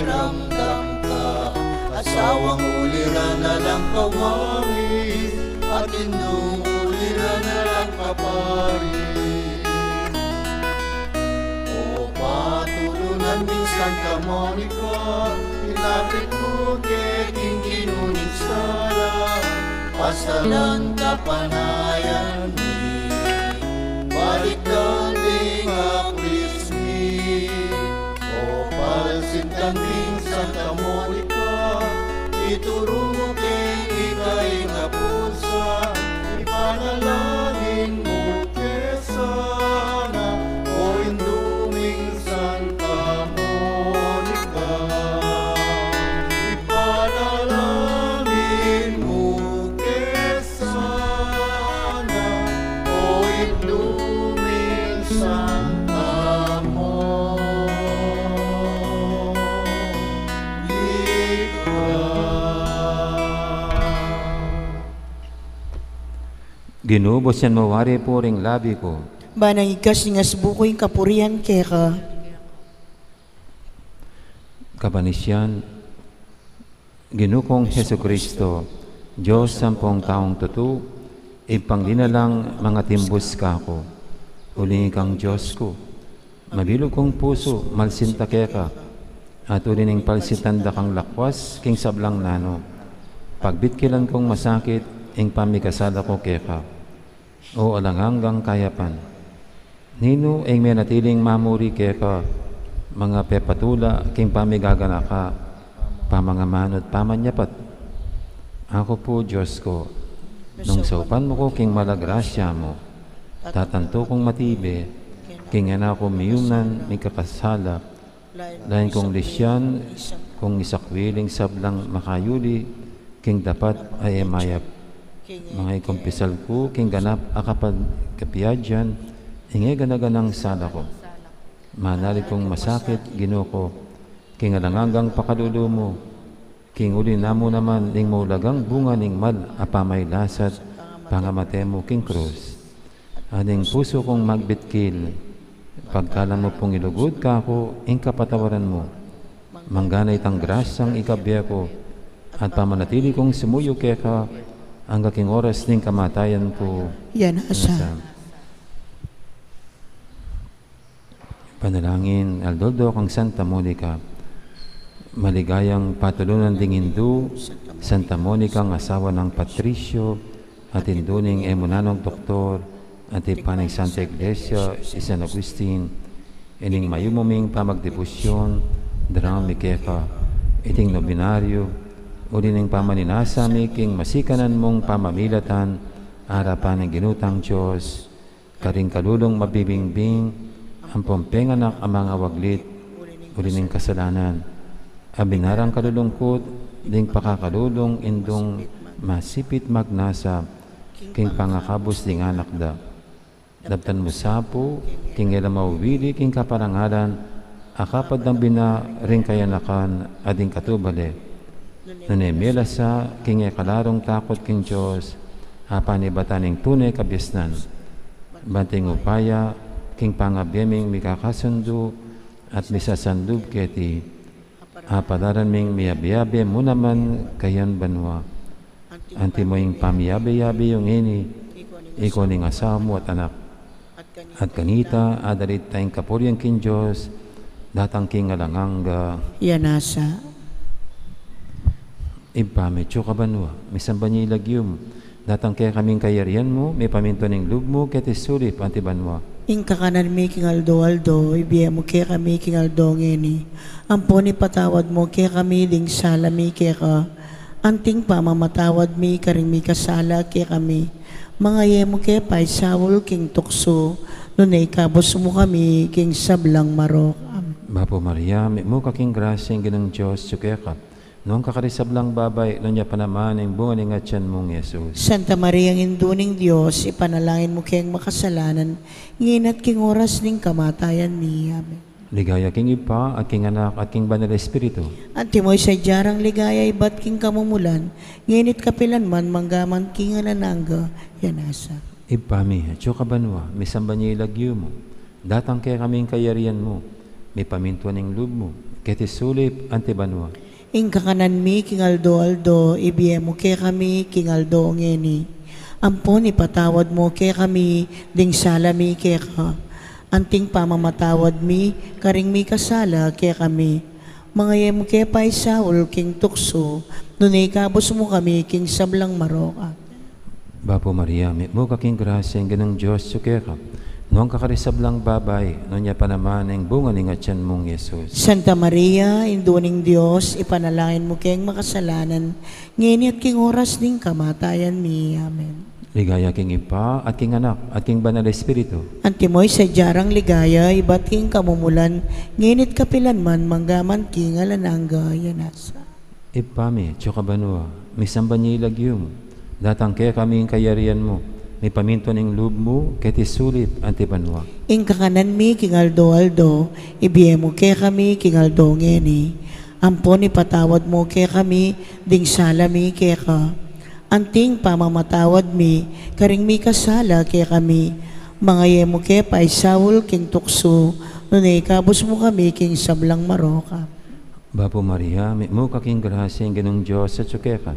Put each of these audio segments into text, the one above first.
ramdam ka. Asawang ulira na lang kawangis, at indong ulira na lang kapari. O patulunan ming Santa Monica, ilapit mo keting ginunin sara, pasalan kapanayan ni, balik danding aklismi. O palsintanding Santa Monica, ituro mo kay ikay nga pusa, ipanalangin mo kesana, o induming Santa Monica. Ipanalangin mo kesana, o induming Santa Monica. Ginubos yan mawari po ring labi ko. Banang ikas ngas bukoy kapurihan keka. Kabanisyan, Ginukong Heso Kristo, Diyos sampung taong tutu, ipanglinalang mga timbus ka ko. Uli kang Diyos ko, mabilog kong puso, malsinta keka, at ulining palsitanda kang lakwas, king sablang nano. Pagbitkilan kong masakit, ing pamikasada ko keka. O alanganggang kayapan, nino ay may natiling mamuri keka, mga pepatula king pamigagana ka, pamangamanod pamanyapat. Ako po, Diyos ko, nung saupan mo ko king malagrasya mo, tatanto kong matibe, king anak ko miyunan may kakasala, lain kong lisyan, kung isakwiling sablang makayuli, king dapat ay emayap. Mga ikumpisal ko, king ganap akapag kapiyadyan, ingay ganaganang sala ko. Manali kong masakit, Ginoo, king alangagang pakalulo mo, king uli na mo naman, ning maulagang bunga ning mal, apamay lasat, pangamate mo, king krus. Aning puso kong magbitkil, pagkalan mo pong ilugod ka ako, ing kapatawaran mo. Mangganay tang grasyang ikabya ko, at pamanatili kong sumuyo keka, ang aking oras ng kamatayan ko. Yan asa. Panalangin, Aldoldo kang Santa Monica, maligayang patulunan ding Hindu, Santa Monica ang asawa ng Patricio, at induning emunanong doktor, at ipaning Santa Iglesia, San Agustin, ining mayumuming pamagdebusyon, drami keka, iting nobinaryo, uli ng pamaninasa king masikanan mong pamamilatan, harapan ng ginutang Diyos, karing kalulong mabibingbing, ang pompenganak ang mga waglit, uli ng kasalanan, abinarang kalulungkot, ding pakakalulong indong masipit magnasa, king pangakabos ding anak da. Dabtan mo sapo, king ila mawili, king kaparangalan, akapad ng binaring kayanakan, ading katubale. Nanemela sa king kalarong takot king Diyos, hapanibataning tunay kabisnan. Banting upaya, king pangabyeming mikakasundo, at misasandub keti, hapadaran ming miyabiyabi mo naman kayan banwa. Anti mo yung pamiyabi-yabi yung ini, ikaw ning asawa mo at anak. At kanita, adalit tayong kapuryang king Diyos, datang king alanganga. Yan asa. Medyo kabanwa, may sambanya ilagyum. Datang kaya kaming kayarian mo, may paminto ng lub mo, kaya tisulip, antibanwa. Ing kakanan mi king aldo, ibiya mo kaya kami king aldo ngeni. Amponi patawad mo kaya kami ding sala mi kaya ka. Anting pa mamatawad mi karing mi kasala kaya kami. Mga yemo kaya pa'y sawol king tukso, nunay kabos mo kami king sablang marok. Bapo Maria, may mo kaking grasya ng ginang Diyos, kaya ka. Noong kakarisablang babay, noon niya pa naman ang bunga ng atyan mong Yesus. Santa Maria, ang induning Diyos, ipanalangin mo kayang makasalanan, nginat king oras ning kamatayan niya. Amen. Ligaya king Ipa, at king Anak, at king Banal Espiritu. Antimoy sa jarang ligaya, ibat king kamumulan, nginit kapilan man, manggaman king anananga, yanasa. Ipami, Diyo kabanwa, misamba niya ilagyo mo. Datang kaya kaming kayarian mo, may pamintuan ng loob mo, sulip antibanwa. Ing kakanan mi king aldo ibiyemo ke kami king aldo ngeni. Ampon ipatawad mo ke kami ding salami ke ka. Anting pamamatawad mi karing mi kasala ke kami. Mga yem ke paisaul king tukso nunay kabos mo kami king sablang maroka. Bapo Maria, may mo kaking grasya ang ganang Diyos sukeka. Noong kakarisablang babay, noon niya pa naman ang bunga ng atyan mong Yesus. Santa Maria, induning Diyos, ipanalangin mo keng makasalanan, ngayon at king oras ning kamatayan mi. Amen. Ligaya king Ipa at king Anak at king Banal Espiritu. Antimoy sa jarang ligaya, iba't king kamumulan, ngayon at kapilan man, manggaman king alanangga, yanasa. Ipami, Chokabanua, may sambanyilag yung, datang kaya kaming kayarian mo, may paminto ng loob mo, sulip antibanwa. Ing kakanan mi king aldo, ibiyemo ke kami king aldo ngeni. Ampon ipatawad mo ke kami, ding salami ke ka. Anting pamamatawad mi, karing mi kasala ke kami. Mga yemo ke paisawul king tukso, nunay kabos mo kami king sablang maroka. Bapo Maria, may mo kaking grasya ang ganang Diyos sa tsukeka.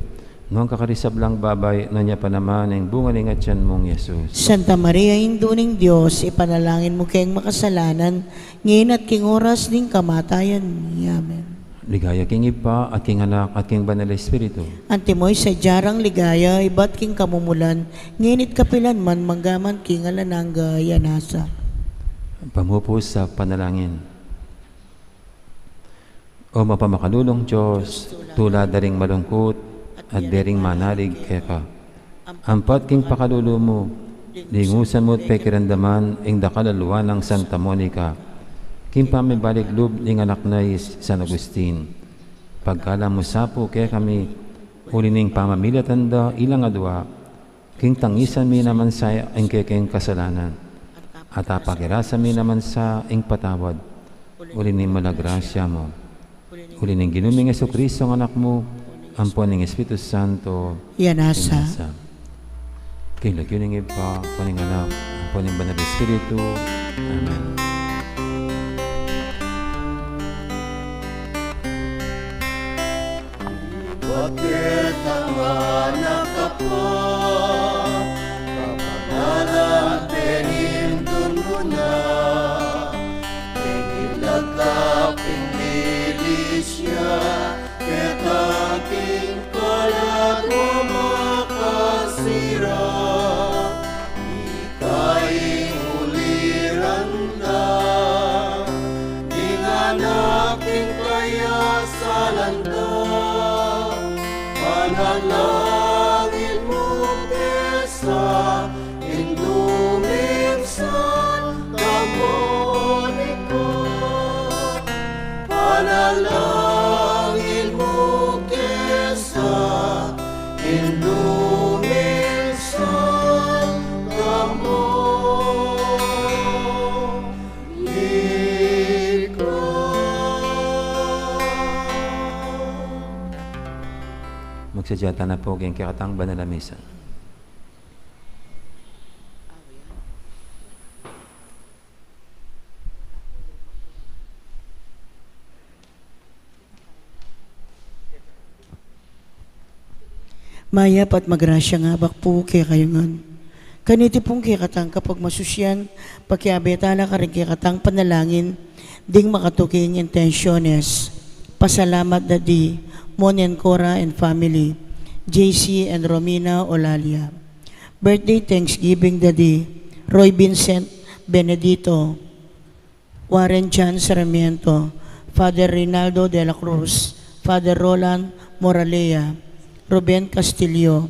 Noong kakarisablang babay, noon niya pa naman ang bunga ng atyan mong Yesus. Santa Maria, induning Diyos, ipanalangin mo kayong makasalanan, ngayon at king oras ning kamatayan mi. Amen. Ligaya king Ipa at king Anak at king Banal Espiritu. Antimoy sa jarang ligaya, iba't king kamumulan, ngayon at kapilan man, manggaman king alanangga, yanasa. Pamupos sa panalangin. O mapamakalulong Diyos, tulad daring malungkot, at dering manalig keka. Ampat king pakalulo mo, lingusan mo at pekirandaman ing dakalaluan ng Santa Monica. King pamibalik loob ning anak na San Agustin. Pagkala mo sapo kaya kami, ulining pamamilya tanda ilang adwa, king tangisan mi naman sa ing kekeng kasalanan. At apakirasan mi naman sa ing patawad, ulining malagrasya mo. Ulining ginuming Jesucristo ang anak mo, ampon ng Espiritu Santo, Yanasa. Kay lagyo ng Ipa, paning Anak, ampon ng Banal Espiritu. Amen. Bakit ang anak ka pa? Kapanalan penintun mo na. Pengilagap Indonesia, ketaking kalat mo makasira. Ikaing uliran na, inganaking kaya sa landa. Panalangin mo kesa induming Santa Monica. Panalangin mo kesa induming Santa Monica. Magsadyata na po kayong kikatang Banal na Misa. Maya pat magrasya nga bak po kaya kayo ngan. Kaniti pong kikatang kapag masusyan, pagkiabetala ka rin kikatang panalangin, ding makatuking intensyones. Pasalamat na di, Mon and Cora and family, JC and Romina Olalia. Birthday Thanksgiving Daddy, Roy Vincent Benedito, Warren Chan Sarmiento, Father Rinaldo de la Cruz, Father Roland Moralea, Ruben Castillo,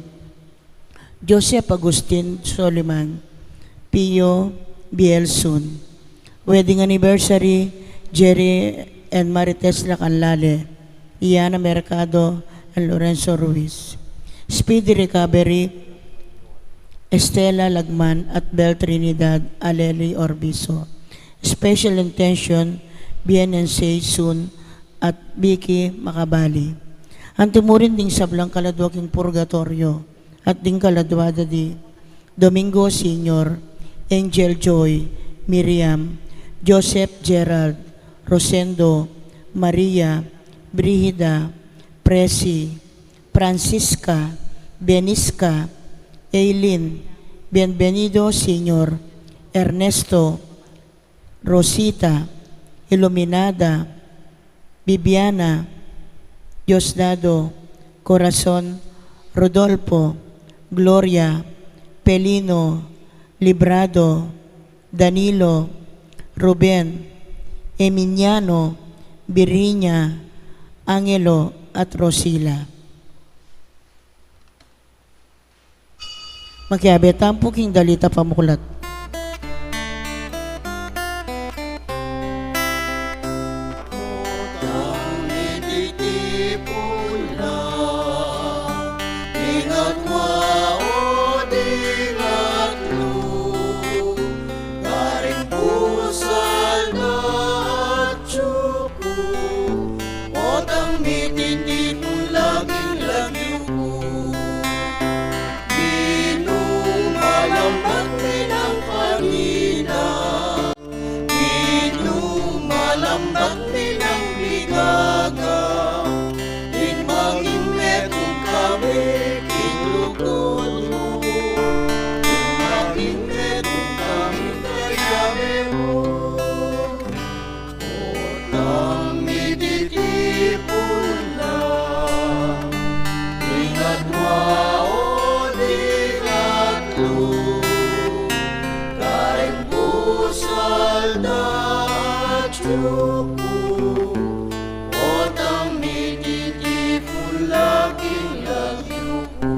Joseph Agustin Soliman, Pio Bielsun. Wedding anniversary, Jerry and Marites Lacanlale, Iana Mercado and Lorenzo Ruiz. Speedy recovery, Estela Lagman at Bel Trinidad Aleli Orbiso. Special intention, BNNC Sun at Vicky Makabali. Antimurin ding sablang kaladwaking purgatorio at ding kaladwada di Domingo Senior, Angel Joy, Miriam, Joseph Gerald, Rosendo, Maria, Brigida, Presi, Francisca, Benisca, Eileen, Bienvenido Senior, Ernesto, Rosita, Iluminada, Bibiana, Diosdado, Corazon, Rodolfo, Gloria, Pelino, Librado, Danilo, Ruben, Emiliano, Birinya, Angelo at Rosila. Magkiabetan po king dalita pamukulat. Ang ititipon lang, ingat waon, ingat lu, garing pusal na at tsuko, otang mititipon laging lagyo ko. Inumalambat nilang kanina, inumalambat nilang bigaga, in maging metong kami, kinlukod mo, in maging metong kami, kayabe mo. Otang mititipon lang, ingat waon, ingat lu, karing pusal na tsuko, otang mititipon laging lagyo ko.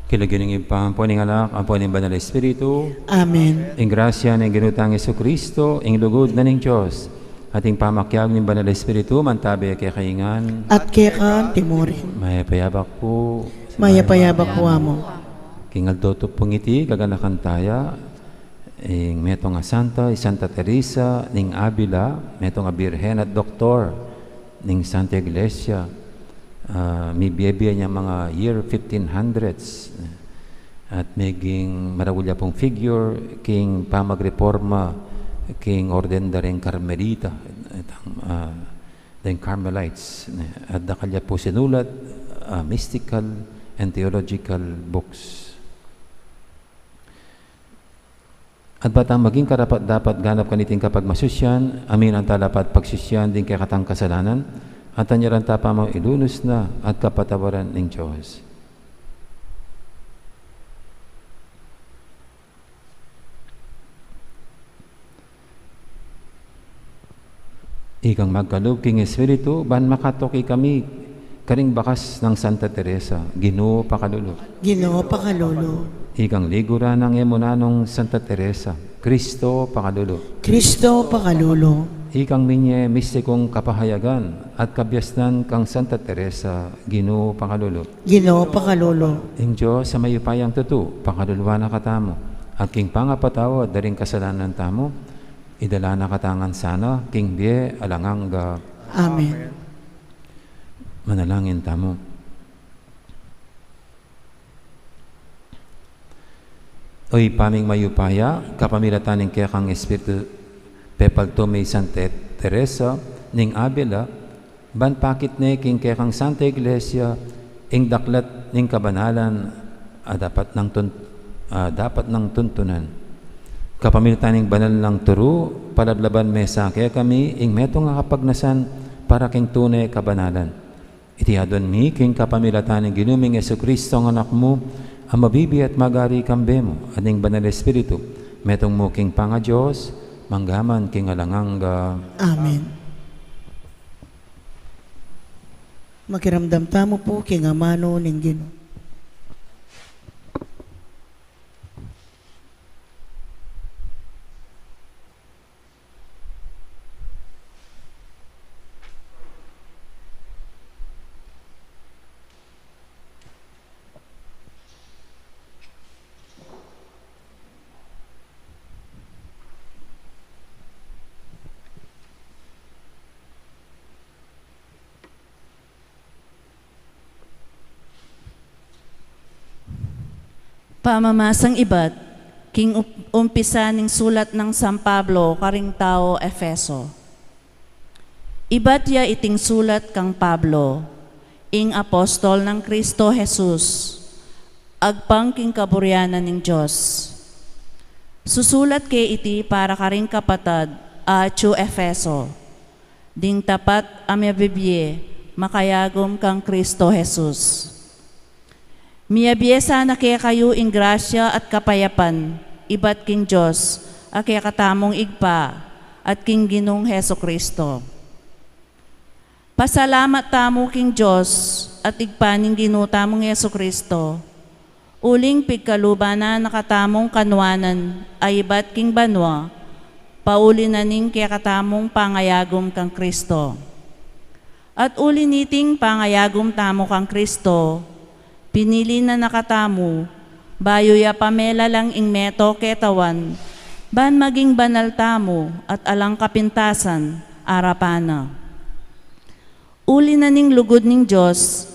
Kilagining ipang po ning alak, ang po ning Banal na Espiritu, Amen. ing grasya ng ginutang Jesucristo, ing lugod na ning Diyos, ating pamakyag ng Banal na Espiritu, mantabi kay kaingan, At kaya timurin. mayapayabak po, Mayapayabak po amo. kingaldoto pungiti, gaganakan taya, ing metong nga Santa, Santa Teresa, ning Avila, metong nga Birhen at Doktor, ning Santa Iglesia, may biyaya niya mga year 1500s, at maging marawulya pong figure, king pamagreforma, king orden da rin Carmelita, den Carmelites, at dakalya po sinulat, mystical and theological books. At batang maging karapat dapat ganap kaniting kapag masusyan, amin ang talapat pagsusyan din kay katang kasalanan, at anyaran tapa mo ilunos na at kapatawaran ng Diyos. Ikang magkaloob king Espiritu, ban makatoki kami, karing bakas ng Santa Teresa, Ginoo pakalulog. Ginoo pakalolo. Ikang ligura ng emunanong Santa Teresa, Kristo pakalulog. Kristo pakalolo. Ikang minye mistikong kapahayagan at kabyasnan kang Santa Teresa, Ginoo pakalulog. Ginoo pakalolo. Ing Diyos sa mayupayang tutu, pakalulwa na katamo, at king pangapatawad daring kasalanan tamo, idala na katangan sana, king biye alanganga. Amen. Manalangin tamo. Oy paming mayupaya, kapamilatan ng kaya kang Espiritu Pepal to may Santa Teresa, ning Avila, ban pakit ne king kaya kang Santa Iglesia, ing daklat ning kabanalan, dapat ng tuntunan. Kapamilatan ning banal ng turu, palablaban mesa kaya kami, ing meto nga kapagnasan, para king tunay kabanalan. Itihadon mi, king kapamilatan ng ginuming Jesucristo ang anak mo, ang mabibi at magari kambe mo, aning banal Espiritu, metong mo king panga Diyos, manggaman king alanganga. Amen. Makiramdam tamo po king amano ning Ginoo. Pamamasang ibat, king umpisa ning sulat ng San Pablo karing tao Efeso. Iba't ya iting sulat kang Pablo, ing apostol ng Kristo Jesus, agpang king kaburyanan ning Diyos. Susulat kay iti para karing kapatad achu Efeso, ding tapat amyabibye makayagom kang Kristo Jesus. Miyabye sana kaya kayo ing grasya at kapayapan, iba't king Diyos, kaya katamong igpa, at king Ginong Heso Kristo. Pasalamat tamo king Diyos at igpaning ginutamong Yesu Kristo. Uling pigkaluba na nakatamong kanwanan ay iba't king banwa, pauli na ning kaya katamong pangayagom kang Kristo. At uli niting pangayagom tamo kang Kristo, pinili na nakatamo, bayo ya pamela lang ing meto ketawan, ban maging banal tamo at alang kapintasan, arapana. Uli na ning lugod ning Diyos,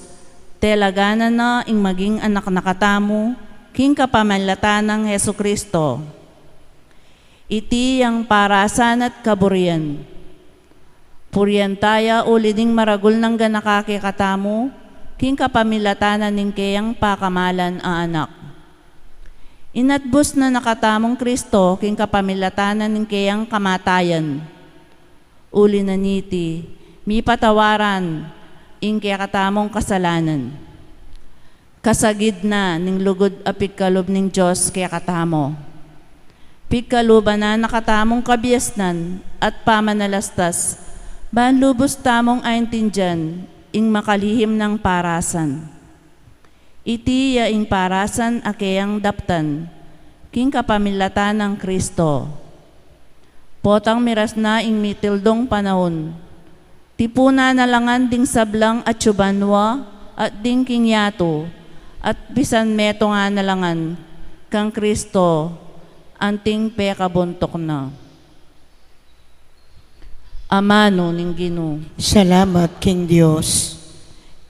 telagana na ing maging anak nakatamo, king kapamanlatan ng Heso Kristo. Iti ang parasan at kaburian. Puryantaya uli ding maragul ng ganakake katamo, king kapamilatanan ning kayang pakamalan a anak. Inatbus na nakatamong Kristo, king kapamilatanan ning kayang kamatayan. Uli na niti, mi patawaran, ing kaya katamong kasalanan. Kasagid na ning lugod a pigkalob ning Diyos kaya katamo. Pigkaluba na nakatamong kabiasnan at pamanalastas, ban lubos tamong aintindyan, ing makalihim ng parasan. Iti ya ing parasan akeyang daptan, king kapamilatan ng Kristo. Potang miras na ing mitildong panahon, tipuna na langan ding sablang at tsubanwa at ding kingyato at bisan meto nga na langan kang Kristo anting pekabuntok na. Amano ning Ginoo. Salamat, King Diyos.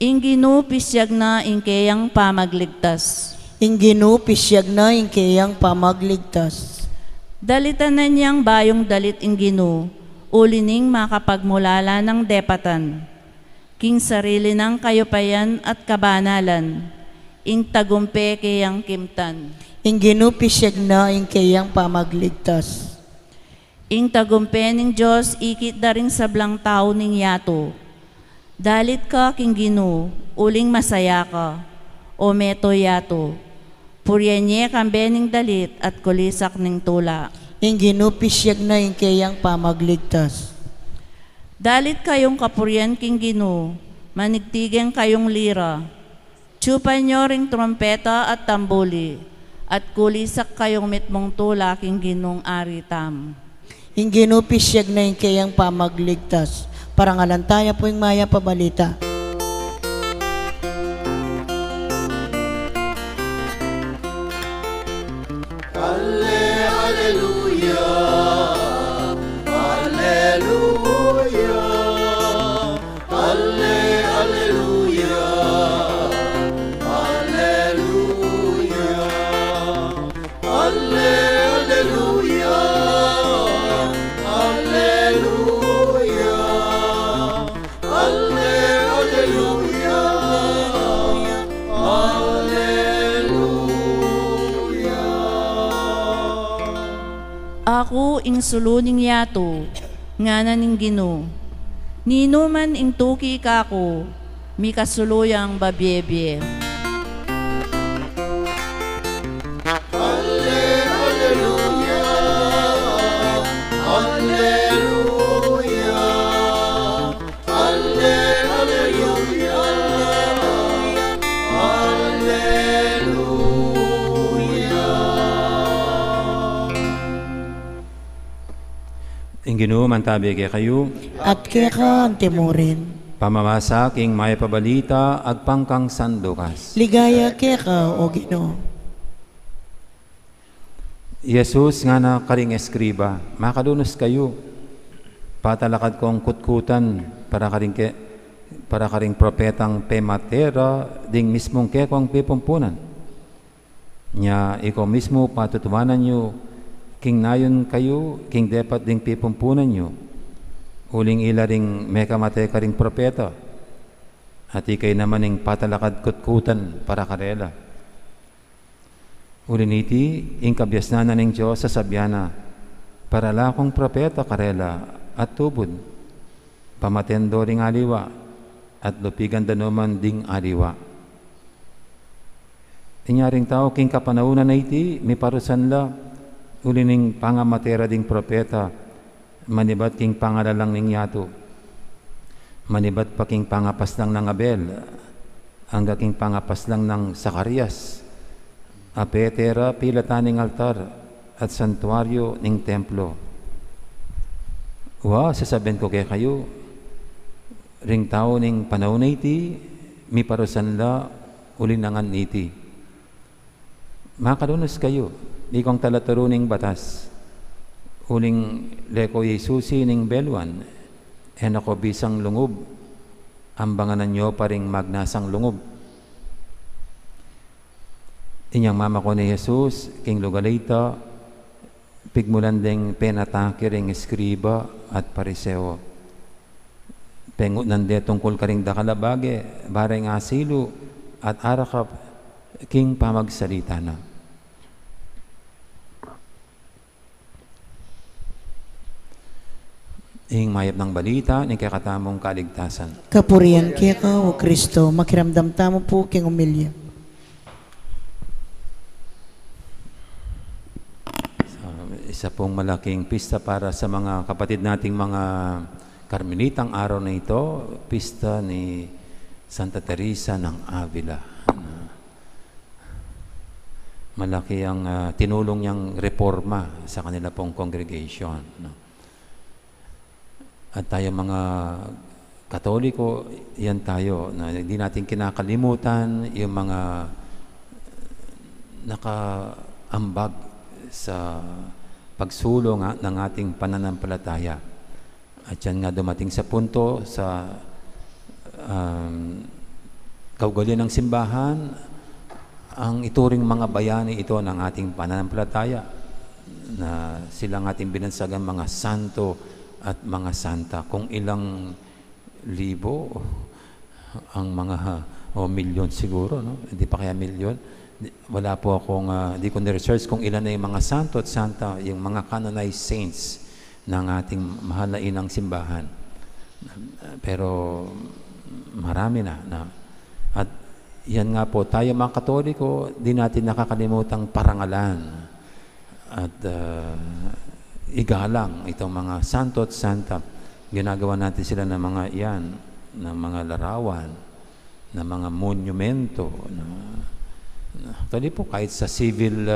Ing Ginoo pisyag na ing kayang pamagligtas. Ing ginupisyag na ing kayang pamagligtas. Dalitan na niyang bayong dalit ing Ginoo, uli ning makapagmulala ng depatan. King sarili ng kayupayan at kabanalan, ing tagumpe kayang kimtan. Ing ginupisyag na ing kayang pamagligtas. Ing tagumpe ning Diyos, ikit da ring sablang tao ning yato. Dalit ka, king Ginoo, uling masaya ka, o meto yato. Puryenye kambe ning dalit at kulisak ning tula. Ing ginupisyag na ing kayang pamagligtas. Dalit kayong kapuryan, king Ginoo, manigtigen kayong lira. Tsupan nyo ring trompeta at tambuli, at kulisak kayong mitmong tula, king Ginong aritam. Ing ginupisyag na ing kayang pamagligtas. Parangalan tayo po ing maya pabalita. Alleluia, Alleluia, Alleluia, Alleluia, Alleluia, Alleluia, Ako ing suluning yato, nga na ning Ginoo. Nino man ing tuki kako, mi kasuluyang babyebye. Alleluia, Alleluia, Alleluia, Ing Ginoo mantabi kay kayo, At kaya ka ang timurin. pamamasa king may pabalita agpang kang sandukas. Ligaya kaya ka, o Ginoo. Jesus nga na karing eskriba, makadunos kayo. Patalakad kong kutkutan para karing propetang pematera ding mismong kekong pipumpunan. Nya ikaw mismo patutuwanan nyo, king nayon kayo, king dapat ding pipumpunan nyo, uling ila ring may kamatay ka ring propeta, at ikay naman ing patalakad kutkutan para karela. Uliniti, ing kabyasnanan ng Diyos sa sabyana, para lakong propeta karela at tubod, pamatendo ring aliwa, at lupigan danuman ding aliwa. Inyaring tao, king kapanaunan na iti, may parusan la, ulining pangamatera ding propeta, manibat king pangalalang ning yato, manibat pa king pangapas lang ng Abel, hangga king pangapas lang ng Zacarias, apetera pilataning altar, at santuaryo ning templo. Sasabihin ko kaya kayo, ring tao ning panahon na iti, mi parusan la, ulinangan iti. Makalunos kayo, di kong talataro ning batas, uling leko Yesusi ning belwan, ako bisang lungob, ambanganan nyo pa ring magnasang lungob. Inyang mama ko ni Jesus, king lugalita, pigmulan ding penatake ring eskriba at pariseo. Pengut nande tungkol ka ring dakalabage, bareng asilo, at arakap, king pamagsalita na. Ing mayap ng balita, ni kakatamong kaligtasan. Kapurian kaya ka, O Kristo, makiramdam tamo po king umilya. Isa pong malaking pista para sa mga kapatid nating mga Karmelitang araw na ito, pista ni Santa Teresa ng Avila. Malaki ang tinulong niyang reforma sa kanila pong congregation. At tayo mga Katoliko, yan tayo, na hindi natin kinakalimutan yung mga nakaambag sa pagsulong ng ating pananampalataya. At yan nga dumating sa punto sa kaugalian ng simbahan, ang ituring mga bayani ito ng ating pananampalataya, na silang ating binansagang mga santo at mga santa. Kung ilang libo ang mga milyon siguro, no? Hindi pa kaya milyon. Wala po akong di ko na-research kung ilan na yung mga santo at santa, yung mga canonized saints ng ating mahal na inang simbahan. Pero marami na. At yan nga po, tayo mga Katoliko, di natin nakakalimutang parangalan at igalang itong mga santo at santa. Ginagawa natin sila ng mga iyan, ng mga larawan, ng mga monumento. Tali po, kahit sa civil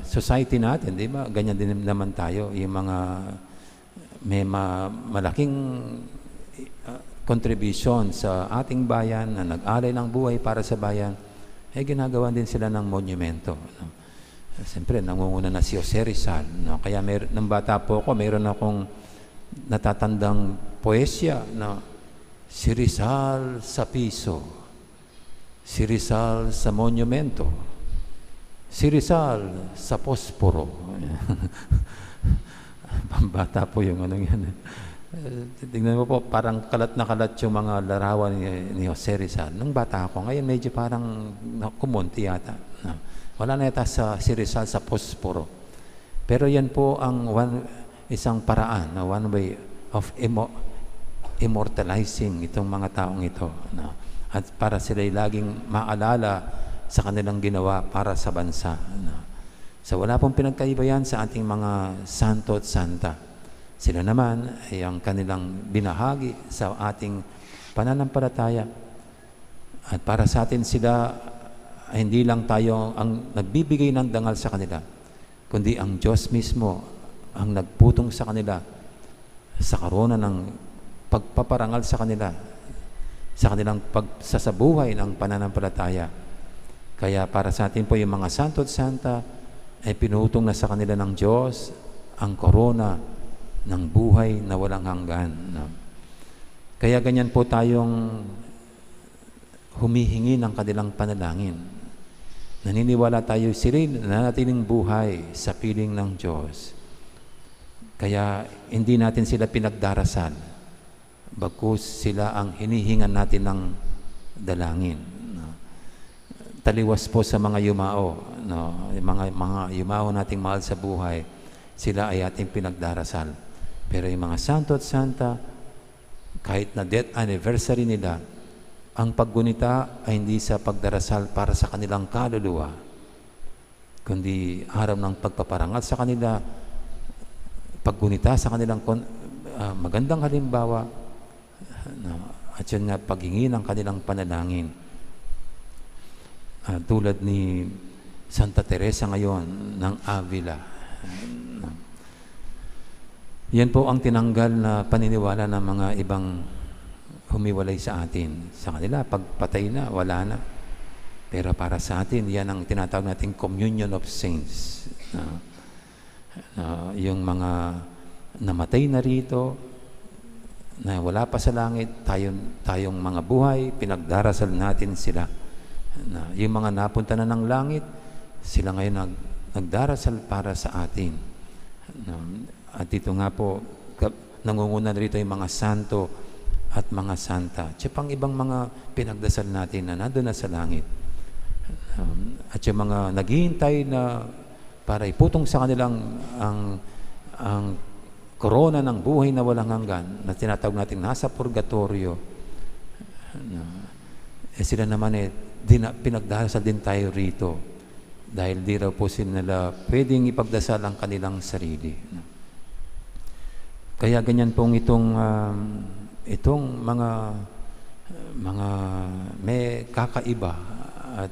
society natin, di ba? Ganyan din naman tayo. Yung mga may malaking contribution sa ating bayan, na nag-alay ng buhay para sa bayan, ginagawa din sila ng monumento. Siyempre, nangunguna na si Jose Rizal. Kaya nang bata po ako, mayroon akong natatandang poesya na si Rizal sa piso, si Rizal sa monumento, si Rizal sa posporo. Pambata po yung ano yan. Tingnan mo po, parang kalat na kalat yung mga larawan ni Jose Rizal. Nung bata ako, ngayon medyo parang kumunti yata. Wala na yata si Rizal sa posporo. Pero yan po ang isang paraan, one way of immortalizing itong mga taong ito. At para sila'y laging maalala sa kanilang ginawa para sa bansa. So wala pong pinagkaiba yan sa ating mga santo at santa. Sila naman ay ang kanilang binahagi sa ating pananampalataya. At para sa atin sila, hindi lang tayo ang nagbibigay ng dangal sa kanila, kundi ang Diyos mismo ang nagputong sa kanila sa karona ng pagpaparangal sa kanila, sa kanilang pagsasabuhay ng pananampalataya. Kaya para sa atin po yung mga santo at santa ay pinutong na sa kanila ng Diyos ang korona ng buhay na walang hanggan. Kaya ganyan po tayong humihingi ng kanilang panalangin. Naniniwala tayo sila'y nanatiling buhay sa piling ng Diyos. Kaya hindi natin sila pinagdarasal, bagkus sila ang hinihingan natin ng dalangin. Taliwas po sa mga yumao, yung mga yumao nating mahal sa buhay, sila ay ating pinagdarasal. Pero yung mga santo at santa, kahit na death anniversary nila, ang paggunita ay hindi sa pagdarasal para sa kanilang kaluluwa, kundi araw ng pagpaparangal sa kanila, paggunita sa kanilang magandang halimbawa, at yun nga, paghingi ng kanilang panalangin. Tulad ni Santa Teresa ngayon ng Avila. Yan po ang tinanggal na paniniwala ng mga ibang humiwalay sa atin. Sa kanila, pagpatay na, wala na. Pero para sa atin, yan ang tinatawag nating communion of saints. Yung mga namatay na rito, na wala pa sa langit, tayong mga buhay, pinagdarasal natin sila. Yung mga napunta na ng langit, sila ngayon nagdarasal para sa atin. At dito nga po, nangunguna rito yung mga santo at mga santa. At pang ibang mga pinagdasal natin na nandun na sa langit. At yung mga naghihintay na para iputong sa kanilang ang korona ng buhay na walang hanggan, na tinatawag natin nasa purgatorio. Sila naman pinagdasal din tayo rito. Dahil di raw po sila pwedeng ipagdasal ang kanilang sarili. Kaya ganyan pong itong mga may kakaiba at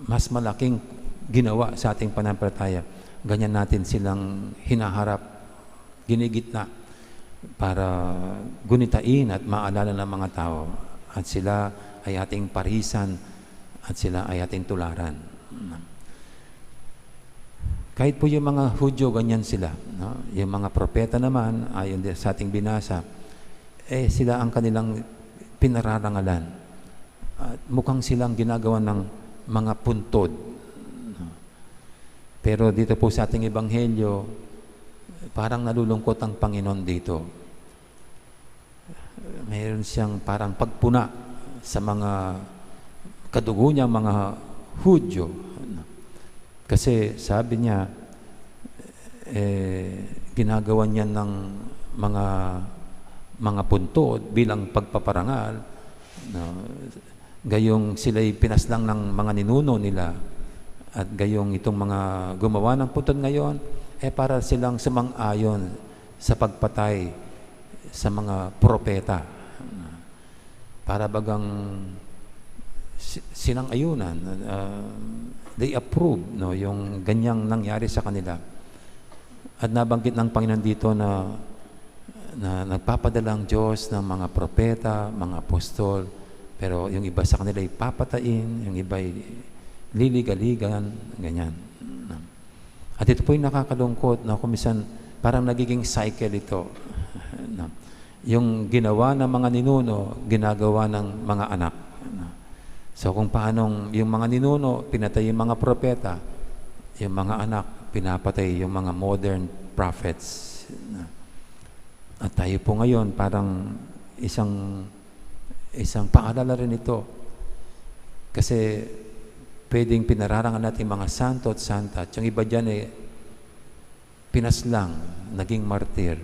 mas malaking ginawa sa ating pananampalataya. Ganyan natin silang hinaharap, ginigitna para gunitain at maalala ng mga tao. At sila ay ating parisan at sila ay ating tularan. Kahit po yung mga Hudyo, ganyan sila. Yung mga propeta naman, ayon sa ating binasa, sila ang kanilang pinararangalan. At mukhang silang ginagawa ng mga puntod. Pero dito po sa ating Ebanghelyo, parang nalulungkot ang Panginoon dito. Mayroon siyang parang pagpuna sa mga kadugo niya, mga Hudyo. Kasi sabi niya, ginagawa niya ng mga puntod bilang pagpaparangal. Gayong sila'y pinaslang ng mga ninuno nila. At gayong itong mga gumawa ng puntod ngayon, para silang sumang-ayon sa pagpatay sa mga propeta. Para bagang sinang-ayunan, they approve yung ganyang nangyari sa kanila. At nabanggit ng Panginoon dito na nagpapadala ang Diyos ng mga propeta, mga apostol, pero yung iba sa kanila ay papatain, yung iba ay liligaligan, ganyan. At ito po yung nakakalungkot na kumisan parang nagiging cycle ito. Yung ginawa ng mga ninuno, ginagawa ng mga anak. So kung paanong yung mga ninuno, pinatay yung mga propeta, yung mga anak, pinapatay yung mga modern prophets. At tayo po ngayon, parang isang paalala rin ito. Kasi pwedeng pinararangan natin mga santo at santa. At yung iba dyan pinaslang, naging martir.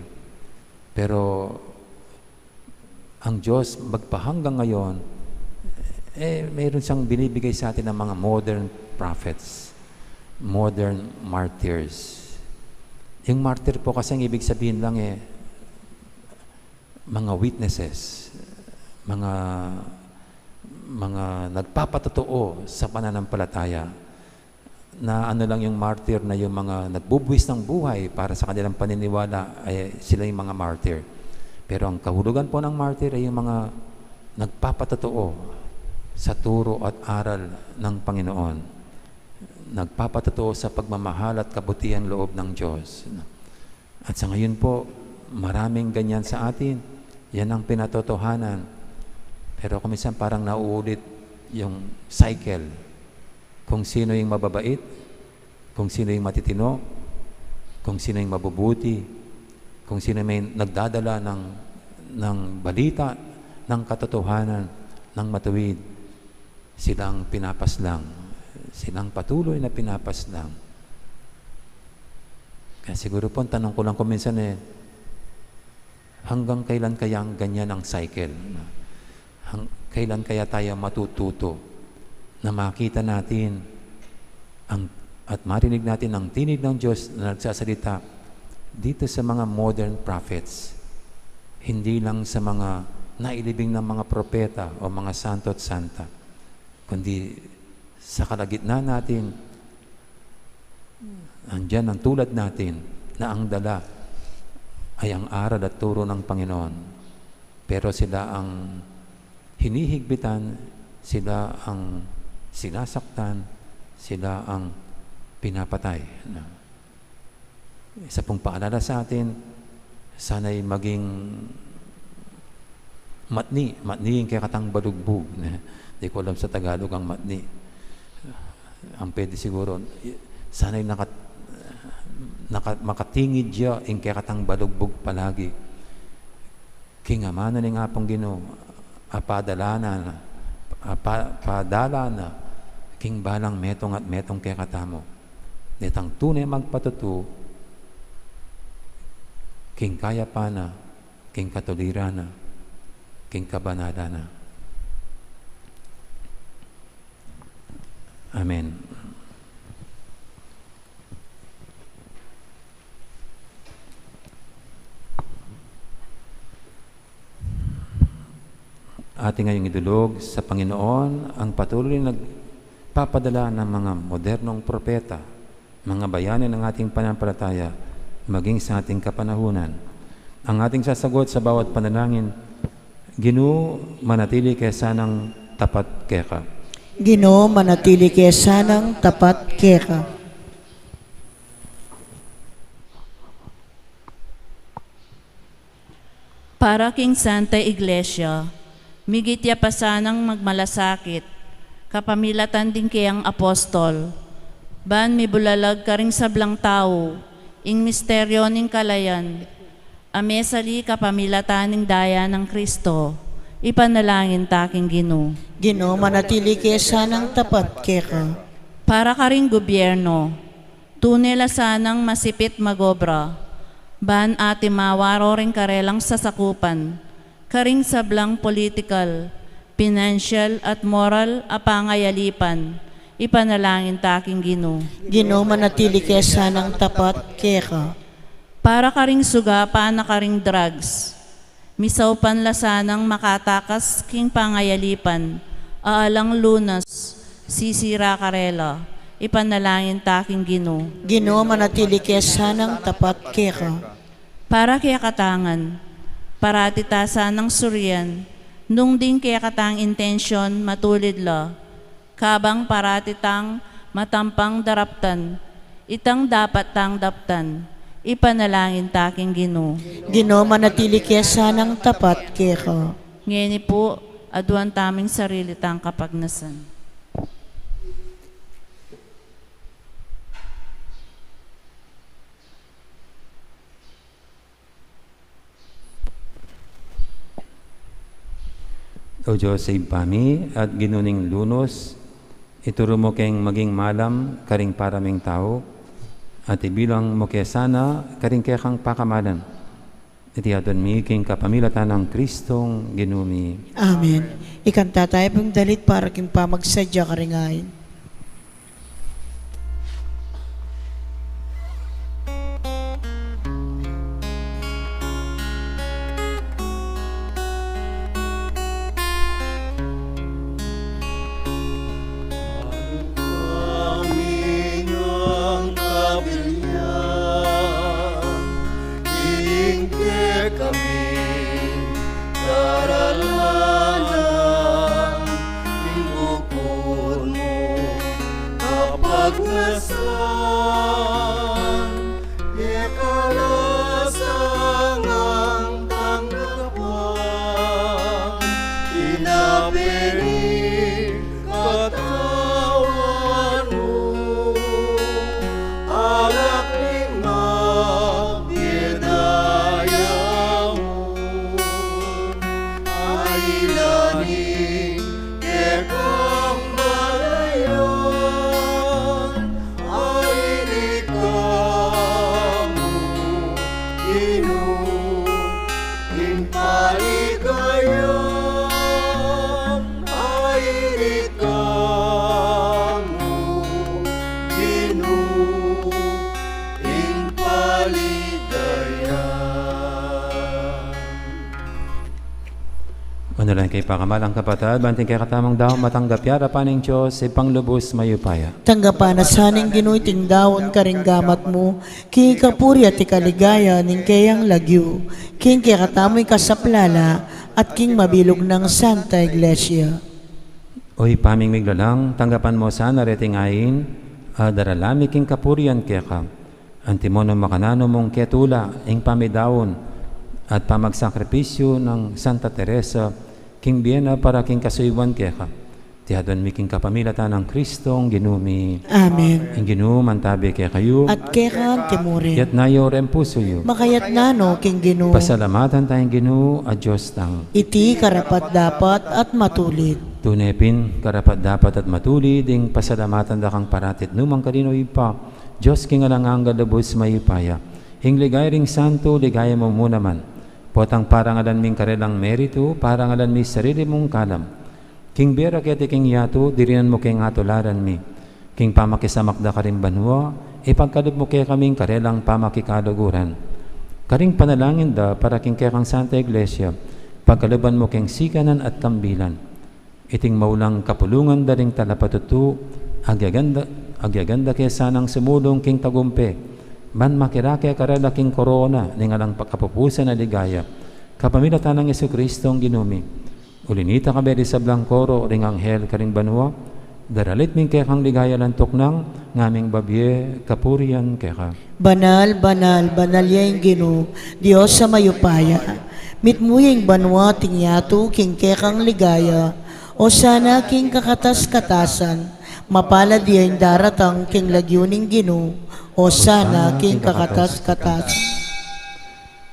Pero ang Diyos magpahanggang ngayon, mayroon siyang binibigay sa atin ng mga modern prophets, modern martyrs. Yung martyr po kasi ang ibig sabihin lang mga witnesses, mga nagpapatotoo sa pananampalataya, na ano lang yung martyr, na yung mga nagbubuwis ng buhay para sa kanilang paniniwala, sila yung mga martyr. Pero ang kahulugan po ng martyr ay yung mga nagpapatotoo sa turo at aral ng Panginoon. Nagpapatotoo sa pagmamahal at kabutihan loob ng Diyos. At sa ngayon po, maraming ganyan sa atin. Yan ang pinatotohanan. Pero kung minsan parang nauulit yung cycle. Kung sino yung mababait, kung sino yung matitino, kung sino yung mabubuti, kung sino may nagdadala ng balita, ng katotohanan, ng matuwid, silang pinapaslang. Silang patuloy na pinapaslang. Kaya siguro po, tanong ko lang kung minsan hanggang kailan kaya ganyan ang cycle? Kailan kaya tayo matututo na makita natin at marinig natin ang tinig ng Diyos na nagsasalita dito sa mga modern prophets, hindi lang sa mga nailibing ng mga propeta o mga santo at santa, kundi sa kalagitnaan natin, andyan ang tulad natin na ang dala ay ang aral at turo ng Panginoon. Pero sila ang hinihigpitan, sila ang sinasaktan, sila ang pinapatay. Isa pong paalala sa atin, sana'y maging matni yung kaya katang balugbog. Hindi ko alam sa Tagalog ang matni. Ang pwede siguro, sana'y makatingid siya yung kaya katang balugbog palagi. Kingamana ni nga pong Ginoo, padala na king balang metong at metong kaya katamo. Netang tunay magpatuto, king kaya pa na, king katulira na, king kabanada na. Amen. Ating ngayong idulog sa Panginoon ang patuloy nagpapadala ng mga modernong propeta, mga bayani ng ating pananampalataya, maging sa ating kapanahunan. Ang ating sasagot sa bawat panalangin, Ginoo, manatili kaya sanang tapat keka. Ginoo, manatili kaya sanang tapat keka. Para king Santa Iglesia, migitya pa sanang magmalasakit, kapamilatan din kayang apostol, ban mi bulalag ka ring sablang tao, ing misteryo ning kalayan, amesali kapamilatan ning daya ng Kristo, ipanalangin taking Ginoo. Ginoo, manatili kaya sanang tapat keka. Para ka ring gobyerno, tunela sanang masipit magobra, ban ati mawaro ring karelang sasakupan, karing sablang political, financial at moral apangayalipan, ipanalangin taking Ginoo. Ginoo, manatili kaya sanang tapat keka. Para karing sugapan na karing drugs, misaw panlasanang makatakas king pangayalipan, aalang lunas, sisira karela, ipanalangin taking Ginoo. Ginoo, manatili kaya sanang tapat keka. Para kaya katangan, paratitasan ng suryan, nung din kaya katang intensyon matulid la, kabang paratitang matampang daraptan, itang dapat tang daptan, ipanalangin taking Ginoo. Ginoo, manatili kaya sanang tapat keka. Ngayon po, aduan taming sarili tang kapagnasan. O Diyos sa impami at ginuning lunos, ituro mo kayong maging malam, karing paraming tao, at ibilang mo kaya sana, karing kaya kang pakamalan. Itiyadon mi king kapamilatan ng Kristong ginumi. Amen. Ikanta tayo pong dalit para king pamagsadya karingayin. Aming kabilyan, ingke kami daralanan, ingukon mo kapag nasan, ikalasang ang tanggapan, Nalan kay pakamalang kapatid, banting kay katamang daw, matanggap yara pa ng Diyos, ipanglubos mayupaya. Tanggapan na saning ginuiting dawon karing gamat mo, king kapuri at ikaligaya ning kayang lagyo, king kaya katamoy kasaplala, at king mabilog ng Santa Iglesia. Oy paming miglalang, tanggapan mo sana retingayin, daralami king kapurian kaya ka. Antimono makanano mong ketula, ing pamidawon, at pamagsakripisyo ng Santa Teresa, king Biena para king kasuywan kaya ka. Tihadon mi king kapamilata ng Kristong ginumi. Amen. Ing ginum antabi kaya kayo, At kaya ka timuri, yat nayo rempuso yo. makayat nano king ginu, Pasalamatan tayong ginu at Diyos tang. iti karapat dapat at matulit. Tunepin, karapat dapat at matulid, ing pasalamatan da kang paratit numang kanino ipa, Diyos king alangang galabos mayupaya. Ing ligay ring santo, ligaya mo muna man. Potang parangalan ming karelang merito, parangalan mi sarili mong kalam. King bera kete king yato, dirinan mo king atularan mi. King pamakisamakda ka rin banwa, ipagkalog mo kaya kaming karelang pamakikaluguran. Karing panalangin da para king kaya kang Santa Iglesia, pagkaluban mo king sikanan at kambilan. Iting maulang kapulungan da ring talapatutu, agyaganda kaya sanang sumulong king tagumpe. Man makirake karela king korona, ningalang pagkapupusan na ligaya. Kapamilatan ng Jesucristo ang ginumi. Ulinita ka beri sa blangkoro, ring anghel karing banwa, daralit ming kaya kang ligaya lantok ng ngaming babye, kapurian kaya ka. Banal, banal, banal yung ginu, Diyos sa mayupaya. Mitmuying banwa tingyato, king kekang ligaya, o sana king kakatas-katasan, mapalad yung daratang king lagyuning ginu, o sana king kakatas-katas.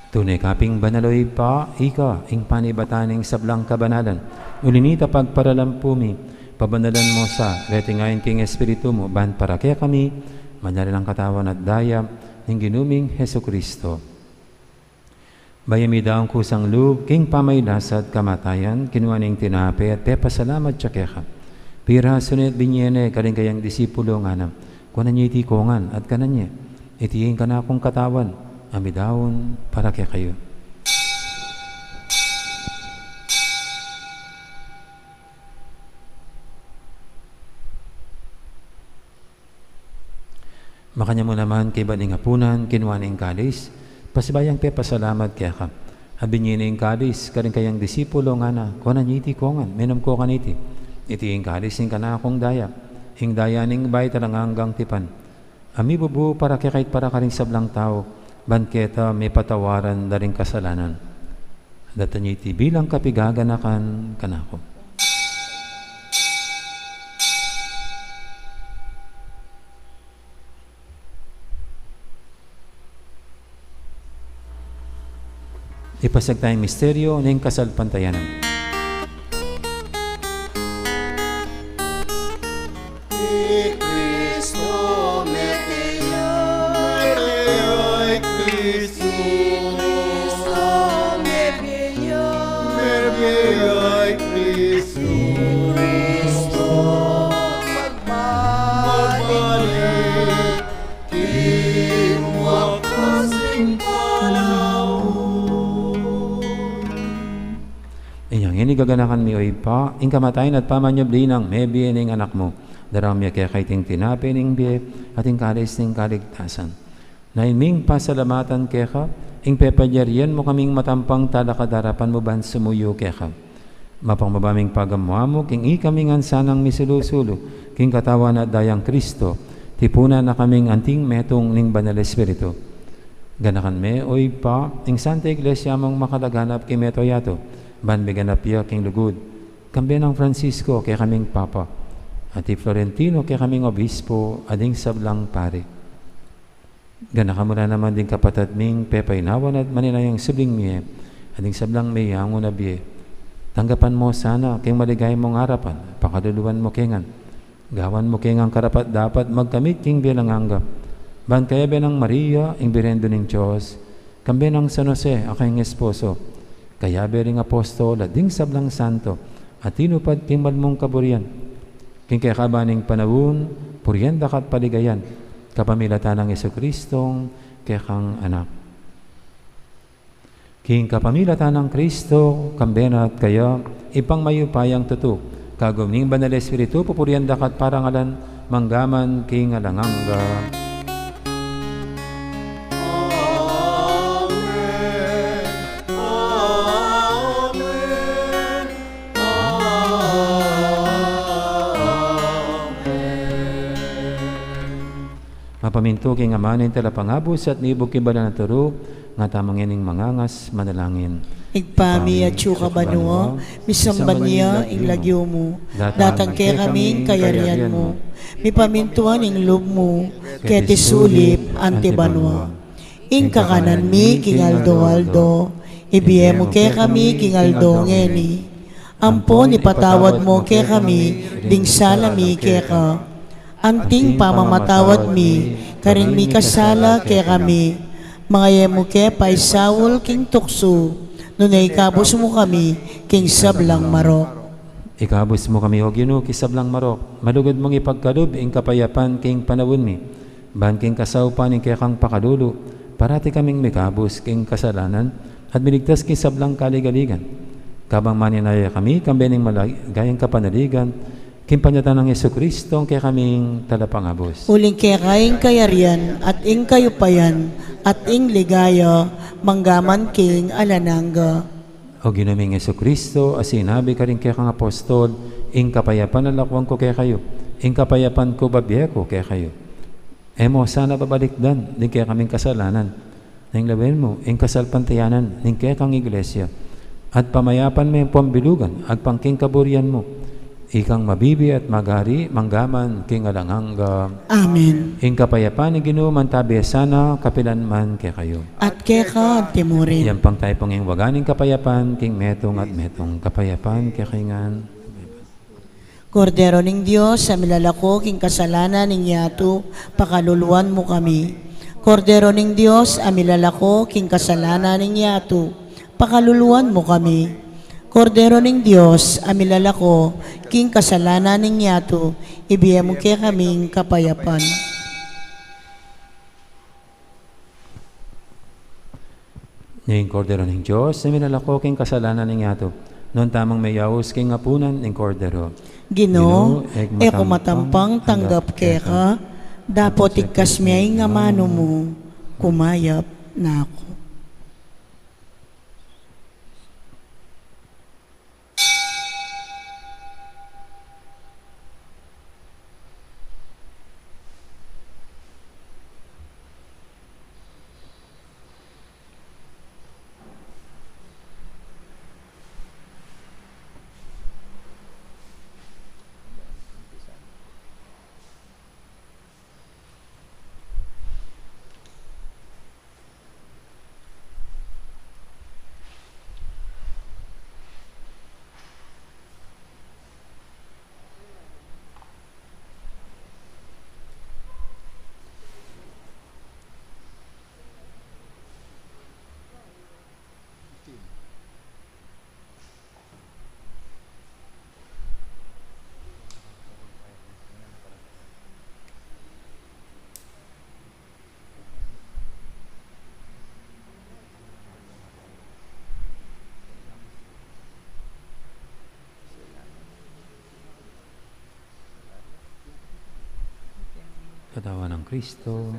Tunay kaping banaloy pa, ika, ing panibataning sablang kabanalan. Ulinita pagparalampumi, pabanalan mo sa retingayin king Espiritu mo, ban para kaya kami, manalang katawan at daya, ng ginuming Jesucristo. Bayami daang kusang loob, king pamaylasat kamatayan, kinuaning tinape at pepasalamat siya kaya ka. Pira sunit binyene, kaling kayang disipulo nga na, kunan niya itikongan at kanan niya, itiyin ka na akong katawan, amidawon para kaya kayo. Makanya mo naman kay baning hapunan, kinuaning kalis, pasibayang pepasalamat kaya ka. Abinyin kalis, karing kayang disipulo nga na, kunan niya itikongan, menom ko kaniti, itiyin kalis, ing ka na akong daya. Hing dayaning bay talang hanggang tipan. Ami bubu para kay kahit para karing sablang tao, banketa may patawaran na rin kasalanan. Datanyiti bilang kapigaganakan kanako. Ipasag tayong misteryo ng kasalpantayanan. Gaganakan mi oy pa, ing kamatayin at pamanyabli ng may biye ng anak mo. Daram ya kaya kaiting tinapi ng biye at ing kalis ng kaligtasan. Naiming pasalamatan kaya ka, ing pepadyarian mo kaming matampang talakadarapan mo ban sumuyo kaya ka. Mapangmabaming pagamuha mo, king ikaming ansanang misulusulo, king katawan at dayang Kristo, tipunan na kaming anting metong ning banal Espiritu. Ganakan me oy pa, ing Santa Iglesia mong makalaganap kay meto yato, ban biganapya king lugod. Kambi ng Francisco kay kaming Papa. At Florentino kay kaming Obispo ading sablang pare. Ganaka mo na naman din kapatid ming pepaynawan at maninayang subling miye ading sablang may yango na biye. Tanggapan mo sana king maligay mong harapan, pakaduluan mo kengan. Gawan mo kengang karapat dapat magkamit king bilang anggap. Ban kaya benang Maria ing birendo ning Diyos, kambi ng San Jose aking esposo. Kaya bering apostol at ding sablang santo at tinupad timbal mong kaburian. King kaya kabaning panawun, puryenda kat paligayan, kapamilatan ng Jesucristong kaya kang anak. King kapamilatan ng Kristo, kambena at kaya, ipang mayupayang tutu. Kagumning banal Espiritu, pupurian dakat parangalan, manggaman king alanganga. Mapaminto king amanin talapangabos at nibog kibala na turo, nga tamang ining mangangas manalangin. Igpami at syuka banua, misamban niya ing lagyo mo, datang kaya kami kayarian mo, mipamintuan ing loob mo, kaya tisulip ante banua. Ing kakanan mi king aldo, ibiye mo kaya kami king aldo ngeni, ampon ipatawad mo kaya kami, ding salami kaya ka, anting pamamatawad mi, karing mi kasala kaya kami, mga yemo kaya paisawol king tukso, nunay kabos mo kami, king sablang marok. Ikabos mo kami o Ginoo kisablang marok, malugod mong ipagkalub ing kapayapan king panawon mi, ban king kasaupan ing kaya kang pakadulo, parati kaming mikabos king kasalanan, at miligtas king sablang kaligaligan. Kabang maninaya kami, kambening maligayang kapanaligan, king panyatan ng Jesucristo ang kaya kaming talapangabos. Uling kaya kaing kayarian, at ing kayupayan, at ing ligaya, manggaman king alananga. O ginaming Jesucristo, as sinabi ka rin kaya kang apostol, ing kapayapan na lakwang ko kaya kayo, ing kapayapan ko babiya ko kaya kayo. Emo, sana babalikdan, ning kaya kaming kasalanan, ning lawin mo, ing kasalpantayanan, ning kaya kang iglesia, at pamayapan mo yung pambilugan, at pangking kaburian mo, ikang mabibi at magari, manggaman, king alanganga. Amen. Ing kapayapan ni Ginoo man tabi sana kapilan man kay kayo. At kaya ka timurin. Yan pang tayo pong waganing kapayapan, king metong at metong kapayapan kay kingan. Kordero ning Diyos, sa milalako king kasalanan ning yato, pakaluluan mo kami. Kordero ning Diyos, amilalako king kasalanan ning yato, pakaluluan mo kami. Kordero ning Diyos, amilalako king kasalanan ning yato, ibiya mo kaya kaming kapayapan. Ning kordero ning Diyos, amilalako king kasalanan ning yato, noon tamang mayawos king apunan ning kordero. Ginoo, eko matampang tanggap kaya ka, dapot ikas miyay nga mano mo, kumayap na ako. Katawan ng Kristo.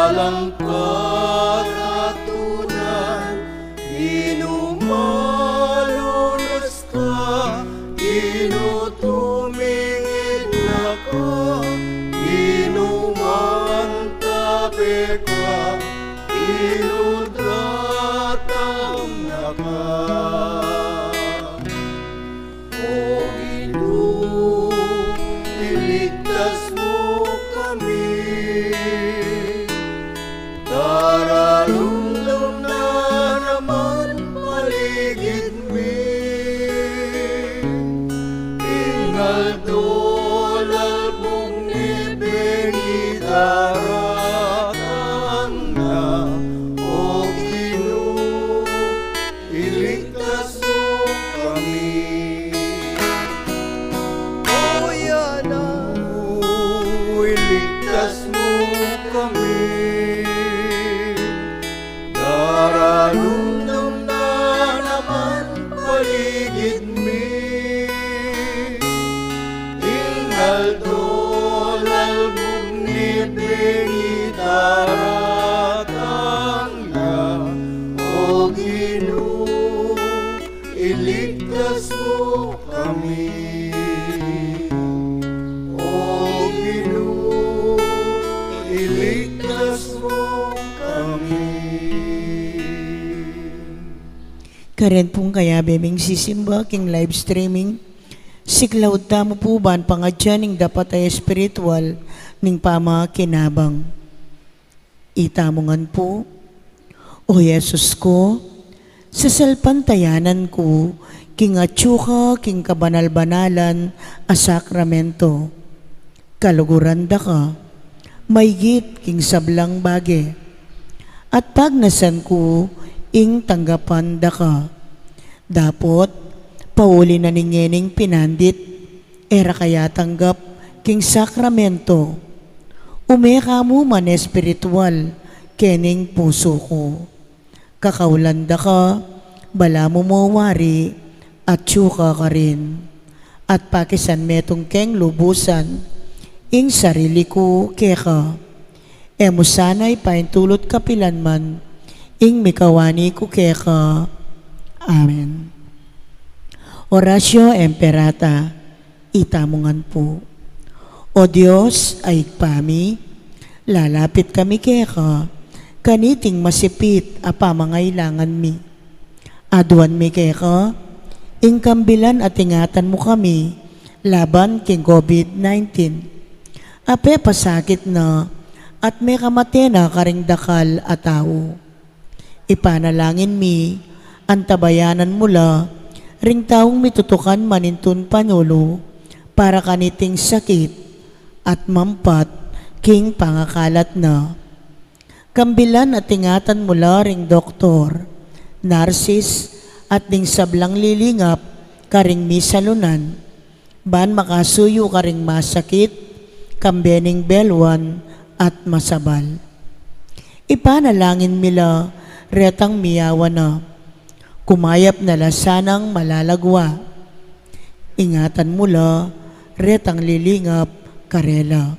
walang karatunan, inumalunas ka, inutumingin na ka, inumantabi ka, inudatang na ka. O Ginoo, iligtas mo kami, daralumlum na naman paligid mi, ingal lalbong ni daratan na. O Ginoo, iligtas mo kami. O Yana, iligtas mo kami, daralumlum na naman paligid mi, lalbog ni daratan na. O Ginoo, iligtas mo kami. O Ginoo, iligtas mo kami. Karen pong kaya beming sisimba king live streaming. Siklaw tamo po ba ang pangadyan ning dapat ay spiritual ning pama kinabang. Itamongan po, O Yesus ko, sa salpantayanan ko, king atsuka, king kabanal-banalan, a sakramento. Kaluguran da ka, maygit king sablang bage. At pagnasan ko, ing tanggapan da ka. Dapot, pauli na ningening pinandit, era kaya tanggap king sakramento. Umeka mo man espiritual, kening puso ko. Kakaulanda ka, bala mo mawari, at tsuka ka rin. At pakisan metong keng lubusan, ing sarili ko keka. Emo sana'y paintulot kapilanman, ing mikawani ko keka. Amen. Oratio Imperata, itamongan po. O Diyos, ay pami, lalapit kami keka, kaniting masipit apa mangailangan mi. Aduan mi keka, ingkambilan at ingatan mo kami, laban king COVID-19. Ape pasakit na, at may kamate na karing dakal at tao. Ipanalangin mi, antabayanan mula, ring taong mitutukan manintun panulo, para kaniting sakit, at mampat king pangakalat na. Kambilan at ingatan mula ring doktor, narsis at ding sablang lilingap karing misalunan, ban makasuyo karing masakit, kambening belwan at masabal. Ipanalangin mila retang miyawa na, kumayap na lasanang malalagwa. Ingatan mula retang lilingap karela.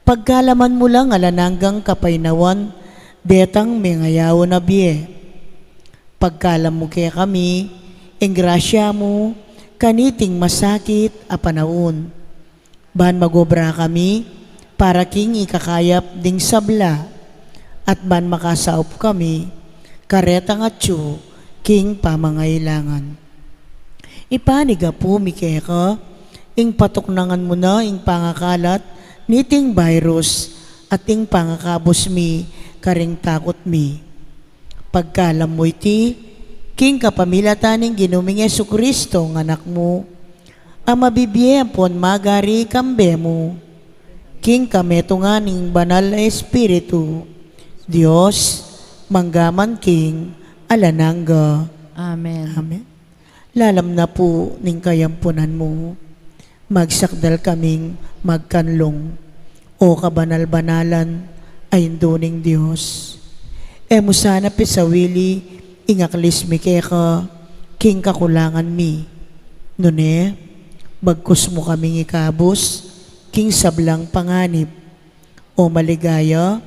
Pagkalaman mo lang alananggang kapainawan, detang mengayaw na biye. Pagkalam mo kaya kami, ingrasya mo, kaniting masakit a panahon. Ban magobra kami, para king ikakayap ding sabla, at ban makasaop kami, karetang atyo, king pamangailangan. Ipaniga po, Mikeka, ing patuknangan mo na ing pangakalat, niting virus, at ing pangakabos mi, karing takot mi. Pagkalam mo iti, king kapamilataning ginuming Jesucristo ng anak mo, ang mabibiyempon magari kambe mo, king kametunganing banal na Espiritu, Diyos, manggaman king, alanangga. Amen. Amen. Lalam na po ning kayampunan mo, magsakdal kaming magkanlong, o kabanal-banalan ay induning Diyos. Emo sana pisawili, ingaklis mi keka, king kakulangan mi. Nune, bagkus mo kaming ikabos, king sablang panganib, o maligaya,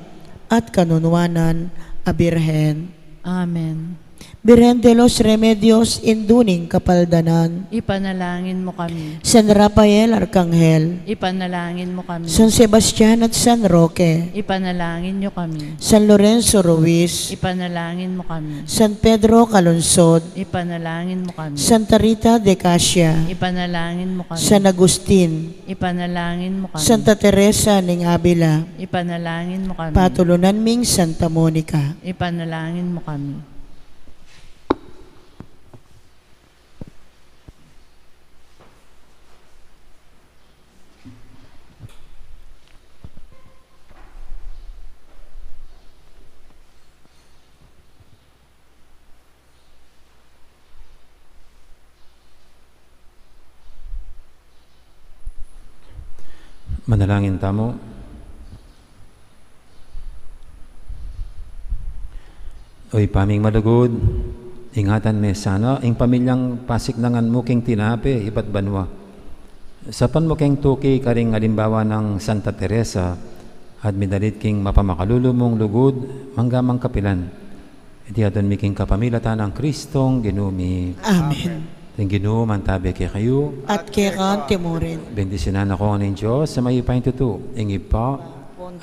at kanunwanan, a Birhen. Amen. Birhen de los Remedios, induning kapaldanan. Ipanalangin mo kami. San Rafael Arcangel, Ipanalangin mo kami. San Sebastian at San Roque, Ipanalangin niyo kami. San Lorenzo Ruiz, Ipanalangin mo kami. San Pedro Calonsod, Ipanalangin mo kami. Santa Rita de Casia, Ipanalangin mo kami. San Agustin, Ipanalangin mo kami. Santa Teresa ng Avila, Ipanalangin mo kami. Patulunan ming Santa Monica. Ipanalangin mo kami. Manalangin tamo. Oy paming malugod, ingatan me sana, ing pamilyang pasiknangan mo king tinape, ibat banwa. Sapan mo king tuki karing halimbawa ng Santa Teresa, at midalit king mapamakalulo mong lugod, manggamang kapilan. Iti adon mi king kapamilatan ng Kristong ginumi. Amen. Ting Ginoo mantabi kay kayo. At kaya timurin. Bendisinan ako ng Diyos sa may ipaintuto, ingi pa,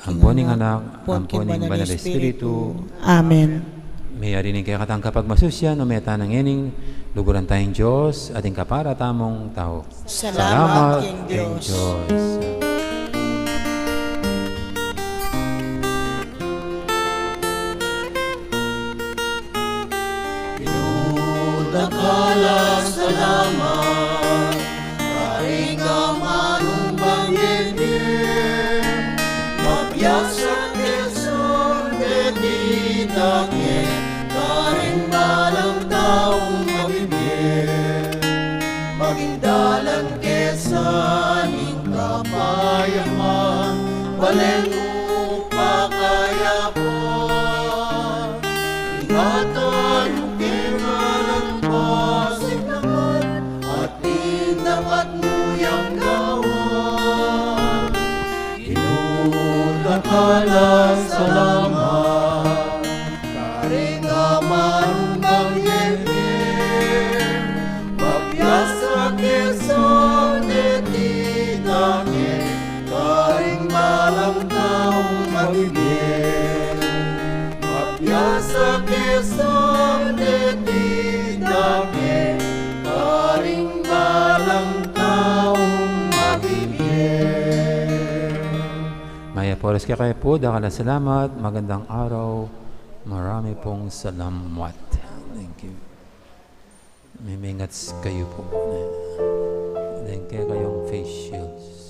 ang boning anak, ang boning banal espiritu. Amen. May arinig kaya katang kapag masusya, no may tanang ening, luguran tayong Diyos, ating kapara tamong tao. Salamat king Diyos. Dakala salamat, karing kamanong bangin, magyasak keson deditake, karing balang taong mabibir, magindalan kesaning kapayaman, baleng upakayapan, ingatan mo kingalan pasig naman, at dapat mo yung gawan. Inudakala salamat, karing amarungang yekin, magyasak keson detitake, karing balang taong mabibir, magyasak keson detitake, karing balang taong mabibir. Maya Poros kaya kayo po, dakala salamat, magandang araw, marami pong salamat. Thank you. May mingats kayo po. Then kaya kayong face shields.